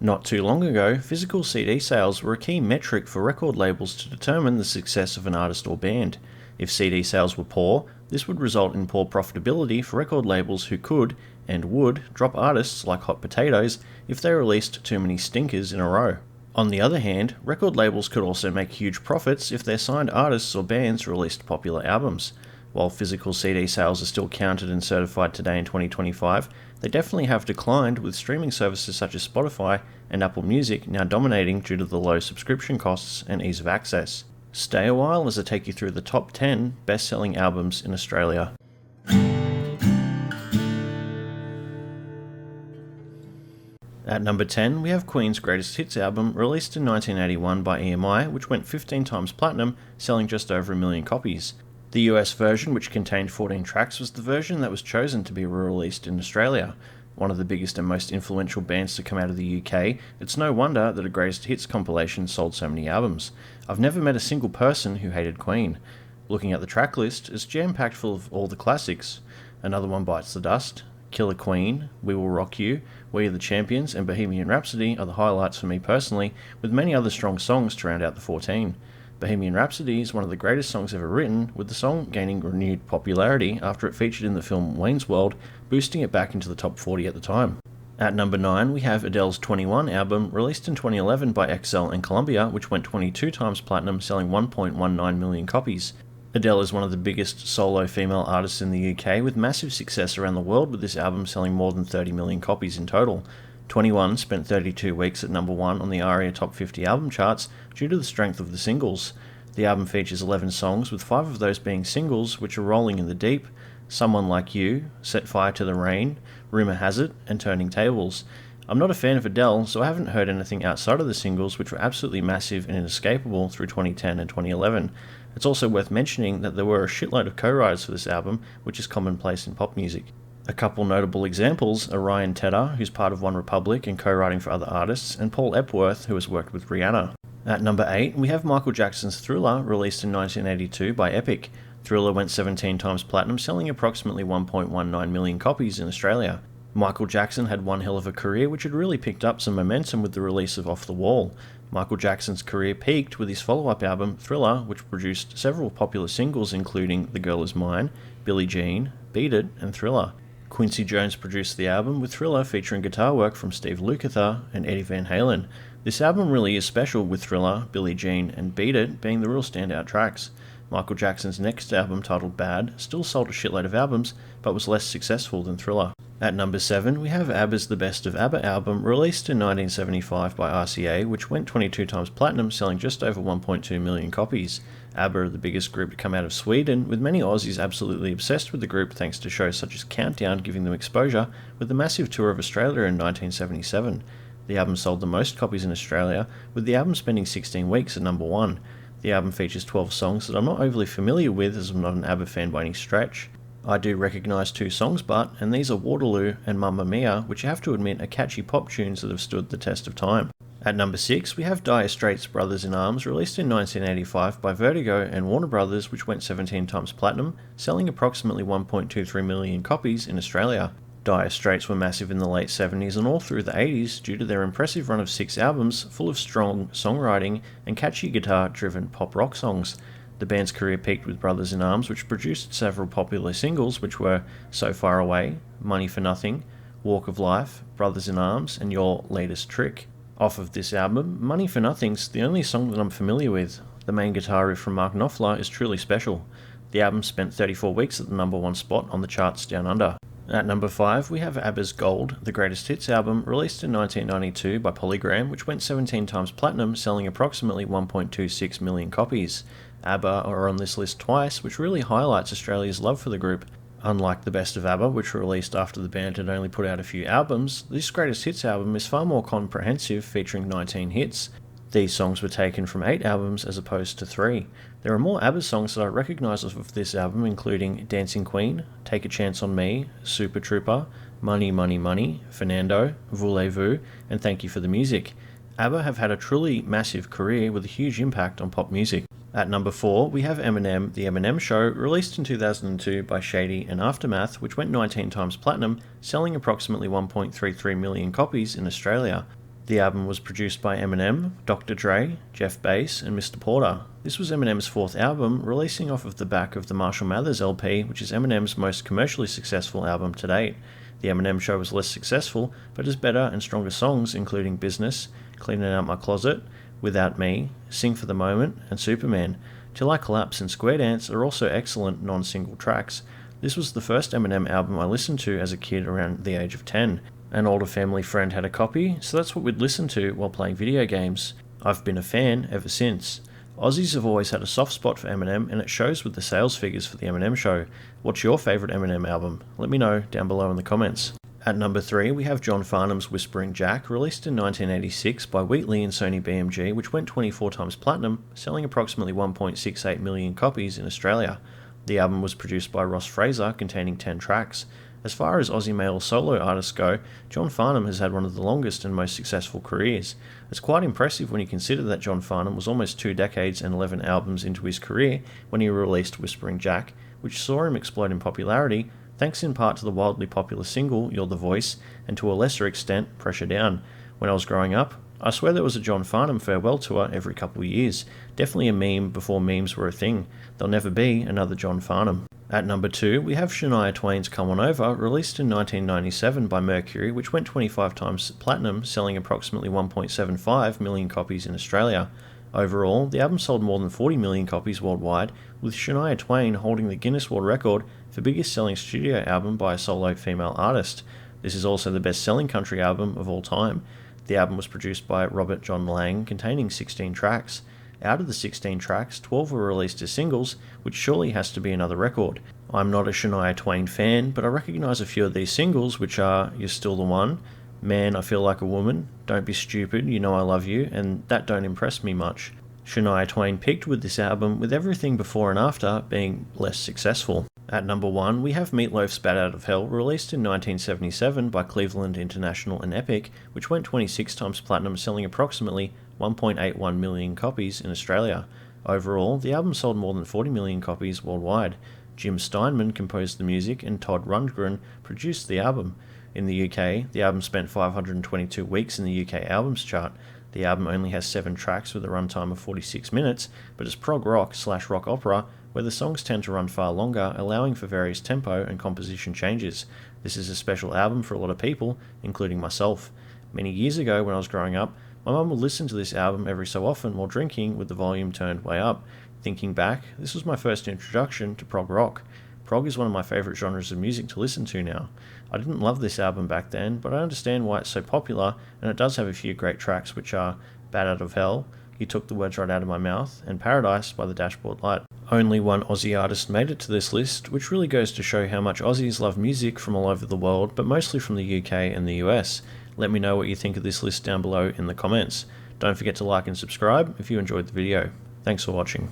Not too long ago, physical CD sales were a key metric for record labels to determine the success of an artist or band. If CD sales were poor, this would result in poor profitability for record labels who could, and would, drop artists like hot potatoes if they released too many stinkers in a row. On the other hand, record labels could also make huge profits if their signed artists or bands released popular albums. While physical CD sales are still counted and certified today in 2025, they definitely have declined, with streaming services such as Spotify and Apple Music now dominating due to the low subscription costs and ease of access. Stay a while as I take you through the top 10 best-selling albums in Australia. At number 10, we have Queen's greatest hits album, released in 1981 by EMI, which went 15 times platinum, selling just over 1 million copies. The US version, which contained 14 tracks, was the version that was chosen to be re-released in Australia. One of the biggest and most influential bands to come out of the UK, it's no wonder that a greatest hits compilation sold so many albums. I've never met a single person who hated Queen. Looking at the track list, it's jam-packed full of all the classics. Another One Bites the Dust, Killer Queen, We Will Rock You, We Are the Champions, and Bohemian Rhapsody are the highlights for me personally, with many other strong songs to round out the 14. Bohemian Rhapsody is one of the greatest songs ever written, with the song gaining renewed popularity after it featured in the film Wayne's World, boosting it back into the top 40 at the time. At number 9, we have Adele's 21 album, released in 2011 by XL and Columbia, which went 22 times platinum, selling 1.19 million copies. Adele is one of the biggest solo female artists in the UK, with massive success around the world, with this album selling more than 30 million copies in total. 21 spent 32 weeks at number 1 on the ARIA Top 50 album charts due to the strength of the singles. The album features 11 songs, with 5 of those being singles, which are Rolling in the Deep, Someone Like You, Set Fire to the Rain, Rumour Has It, and Turning Tables. I'm not a fan of Adele, so I haven't heard anything outside of the singles, which were absolutely massive and inescapable through 2010 and 2011. It's also worth mentioning that there were a shitload of co-writers for this album, which is commonplace in pop music. A couple notable examples are Ryan Tedder, who's part of One Republic and co-writing for other artists, and Paul Epworth, who has worked with Rihanna. At number 8, we have Michael Jackson's Thriller, released in 1982 by Epic. Thriller went 17 times platinum, selling approximately 1.19 million copies in Australia. Michael Jackson had one hell of a career, which had really picked up some momentum with the release of Off the Wall. Michael Jackson's career peaked with his follow-up album, Thriller, which produced several popular singles including The Girl Is Mine, Billie Jean, Beat It, and Thriller. Quincy Jones produced the album, with Thriller featuring guitar work from Steve Lukather and Eddie Van Halen. This album really is special, with Thriller, Billie Jean, and Beat It being the real standout tracks. Michael Jackson's next album, titled Bad, still sold a shitload of albums, but was less successful than Thriller. At number 7, we have ABBA's The Best of ABBA album, released in 1975 by RCA, which went 22 times platinum, selling just over 1.2 million copies. ABBA are the biggest group to come out of Sweden, with many Aussies absolutely obsessed with the group thanks to shows such as Countdown giving them exposure, with the massive tour of Australia in 1977. The album sold the most copies in Australia, with the album spending 16 weeks at number 1. The album features 12 songs that I'm not overly familiar with, as I'm not an ABBA fan by any stretch. I do recognise 2 songs and these are Waterloo and Mamma Mia, which you have to admit are catchy pop tunes that have stood the test of time. At number 6, we have Dire Straits' Brothers in Arms, released in 1985 by Vertigo and Warner Brothers, which went 17 times platinum, selling approximately 1.23 million copies in Australia. Dire Straits were massive in the late 70s and all through the 80s due to their impressive run of 6 albums full of strong songwriting and catchy guitar-driven pop rock songs. The band's career peaked with Brothers in Arms, which produced several popular singles, which were So Far Away, Money for Nothing, Walk of Life, Brothers in Arms, and Your Latest Trick. Off of this album, Money for Nothing's the only song that I'm familiar with. The main guitar riff from Mark Knopfler is truly special. The album spent 34 weeks at the number 1 spot on the charts down under. At number 5, we have ABBA's Gold, the greatest hits album, released in 1992 by Polygram, which went 17 times platinum, selling approximately 1.26 million copies. ABBA are on this list twice, which really highlights Australia's love for the group. Unlike The Best of ABBA, which were released after the band had only put out a few albums, this greatest hits album is far more comprehensive, featuring 19 hits. These songs were taken from 8 albums as opposed to 3. There are more ABBA songs that I recognise off of this album, including Dancing Queen, Take a Chance on Me, Super Trooper, Money Money Money, Fernando, Voulez-Vous, and Thank You for the Music. ABBA have had a truly massive career with a huge impact on pop music. At number 4, we have Eminem, The Eminem Show, released in 2002 by Shady and Aftermath, which went 19 times platinum, selling approximately 1.33 million copies in Australia. The album was produced by Eminem, Dr. Dre, Jeff Bass, and Mr. Porter. This was Eminem's fourth album, releasing off of the back of the Marshall Mathers LP, which is Eminem's most commercially successful album to date. The Eminem Show was less successful, but has better and stronger songs, including Business, Cleaning Out My Closet, Without Me, Sing for the Moment, and Superman. Till I Collapse and Square Dance are also excellent non-single tracks. This was the first Eminem album I listened to as a kid around the age of 10. An older family friend had a copy, so that's what we'd listen to while playing video games. I've been a fan ever since. Aussies have always had a soft spot for Eminem, and it shows with the sales figures for the Eminem Show. What's your favourite Eminem album? Let me know down below in the comments. At number 3, we have John Farnham's Whispering Jack, released in 1986 by Wheatley and Sony BMG, which went 24 times platinum, selling approximately 1.68 million copies in Australia. The album was produced by Ross Fraser, containing 10 tracks. As far as Aussie male solo artists go, John Farnham has had one of the longest and most successful careers. It's quite impressive when you consider that John Farnham was almost 2 decades and 11 albums into his career when he released Whispering Jack, which saw him explode in popularity, thanks in part to the wildly popular single You're the Voice, and to a lesser extent Pressure Down. When I was growing up, I swear there was a John Farnham farewell tour every couple of years. Definitely a meme before memes were a thing. There'll never be another John Farnham. At number 2, we have Shania Twain's Come On Over, released in 1997 by Mercury, which went 25 times platinum, selling approximately 1.75 million copies in Australia. Overall, the album sold more than 40 million copies worldwide, with Shania Twain holding the Guinness World Record for biggest selling studio album by a solo female artist. This is also the best-selling country album of all time. The album was produced by Robert John Lang, containing 16 tracks. Out of the 16 tracks, 12 were released as singles, which surely has to be another record. I'm not a Shania Twain fan, but I recognise a few of these singles, which are You're Still the One, Man, I Feel Like a Woman, Don't Be Stupid, You Know I Love You, and That Don't Impress Me Much. Shania Twain peaked with this album, with everything before and after being less successful. At number 1, we have Meatloaf's Bat Out of Hell, released in 1977 by Cleveland International and Epic, which went 26 times platinum, selling approximately 1.81 million copies in Australia. Overall, the album sold more than 40 million copies worldwide. Jim Steinman composed the music and Todd Rundgren produced the album. In the UK, the album spent 522 weeks in the UK Albums Chart. The album only has 7 tracks with a runtime of 46 minutes, but it's prog rock/rock opera, where the songs tend to run far longer, allowing for various tempo and composition changes. This is a special album for a lot of people, including myself. Many years ago, when I was growing up, my mum would listen to this album every so often while drinking with the volume turned way up. Thinking back, this was my first introduction to prog rock. Prog is one of my favourite genres of music to listen to now. I didn't love this album back then, but I understand why it's so popular, and it does have a few great tracks, which are Bat Out of Hell, You Took the Words Right Out of My Mouth, and Paradise by the Dashboard Light. Only one Aussie artist made it to this list, which really goes to show how much Aussies love music from all over the world, but mostly from the UK and the US. Let me know what you think of this list down below in the comments. Don't forget to like and subscribe if you enjoyed the video. Thanks for watching.